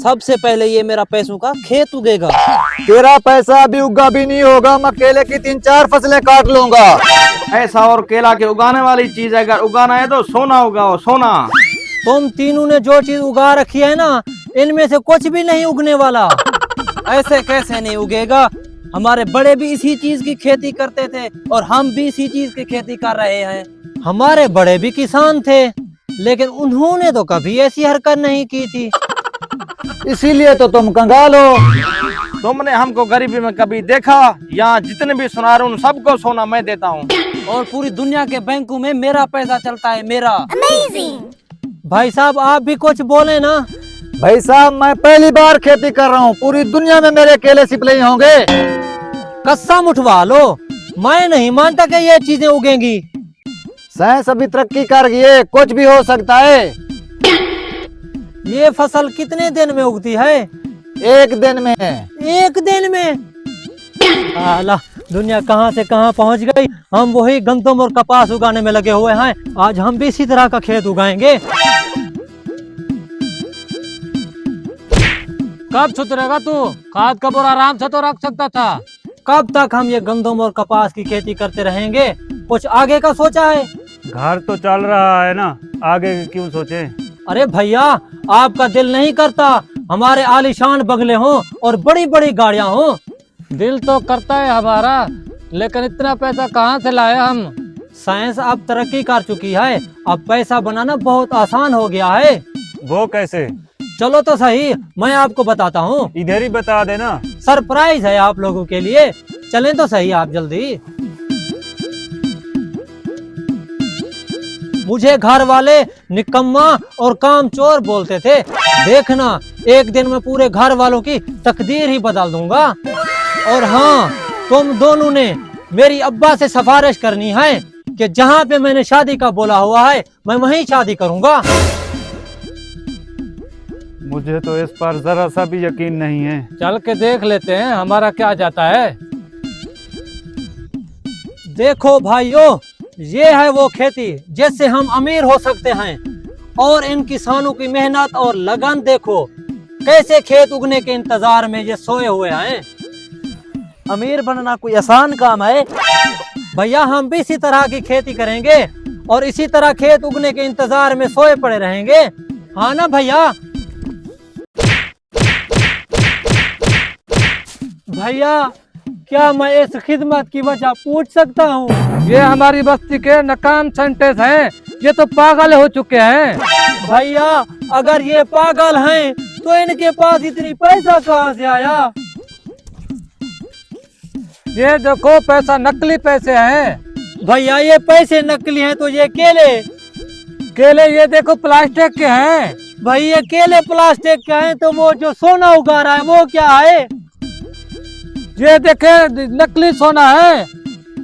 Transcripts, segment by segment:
सबसे पहले ये मेरा पैसों का खेत उगेगा। तेरा पैसा अभी उगा भी नहीं होगा, मैं केले की 3-4 फसलें काट लूंगा। ऐसा और केला के उगाने वाली चीज है, अगर उगाना है तो सोना उगाओ, सोना। तुम तीनों ने जो चीज उगा रखी है ना, इनमें से कुछ भी नहीं उगने वाला। ऐसे कैसे नहीं उगेगा? हमारे बड़े भी इसी चीज की खेती करते थे और हम भी इसी चीज की खेती कर रहे हैं। हमारे बड़े भी किसान थे, लेकिन उन्होंने तो कभी ऐसी हरकत नहीं की थी। इसीलिए तो तुम कंगाल हो। तुमने हमको गरीबी में कभी देखा? यहाँ जितने भी सुनार उन सबको सोना मैं देता हूँ। और पूरी दुनिया के बैंकों में मेरा पैसा चलता है, मेरा। भाई साहब आप भी कुछ बोले ना। भाई साहब मैं पहली बार खेती कर रहा हूँ, पूरी दुनिया में मेरे केले सिपले होंगे। कसम उठवा लो, मैं नहीं मानता कि ये चीजें उगेंगी। साइंस अभी तरक्की कर गई है, कुछ भी हो सकता है। ये फसल कितने दिन में उगती है? 1 दिन में। 1 दिन में? आला, दुनिया कहाँ से कहाँ पहुँच गई। हम वही गंदम और कपास उगाने में लगे हुए हैं। आज हम भी इसी तरह का खेत उगाएंगे। कब सुधरेगा तू? खाद का बोरा आराम से तो रख सकता था। कब तक हम ये गंदम और कपास की खेती करते रहेंगे? कुछ आगे का सोचा है? घर तो चल रहा है ना, आगे क्यों सोचे। अरे भैया आपका दिल नहीं करता हमारे आलीशान बंगले हों और बड़ी बड़ी गाड़ियां हों? दिल तो करता है हमारा, लेकिन इतना पैसा कहाँ से लाए हम? साइंस अब तरक्की कर चुकी है, अब पैसा बनाना बहुत आसान हो गया है। वो कैसे? चलो तो सही, मैं आपको बताता हूँ। इधर ही बता देना। सरप्राइज है आप लोगों के लिए, चलें तो सही आप जल्दी। मुझे घर वाले निकम्मा और कामचोर बोलते थे। देखना एक दिन मैं पूरे घर वालों की तकदीर ही बदल दूंगा। और हाँ, तुम दोनों ने मेरी अब्बा से सिफारिश करनी है कि जहाँ पे मैंने शादी का बोला हुआ है मैं वहीं शादी करूंगा। मुझे तो इस पर जरा सा भी यकीन नहीं है। चल के देख लेते हैं, हमारा क्या जाता है। देखो भाइयों, ये है वो खेती जिससे हम अमीर हो सकते हैं। और इन किसानों की मेहनत और लगन देखो, कैसे खेत उगने के इंतजार में ये सोए हुए हैं। अमीर बनना कोई आसान काम है? भैया हम भी इसी तरह की खेती करेंगे और इसी तरह खेत उगने के इंतजार में सोए पड़े रहेंगे। हाँ ना भैया? भैया क्या मैं इस खिदमत की वजह पूछ सकता हूँ? ये हमारी बस्ती के नकाम सेंटेंस हैं, ये तो पागल हो चुके हैं। भैया अगर ये पागल हैं तो इनके पास इतनी पैसा कहाँ से आया? ये देखो पैसा नकली पैसे हैं। भैया ये पैसे नकली हैं तो ये केले? केले ये देखो प्लास्टिक के हैं। भाई ये केले प्लास्टिक के हैं तो वो जो सोना उगा रहा है वो क्या है? ये देखे नकली सोना है।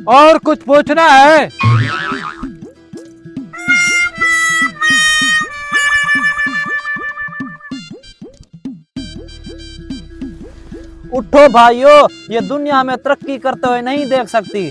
और कुछ पूछना है? उठो भाइयों, ये दुनिया में तरक्की करते हुए नहीं देख सकती।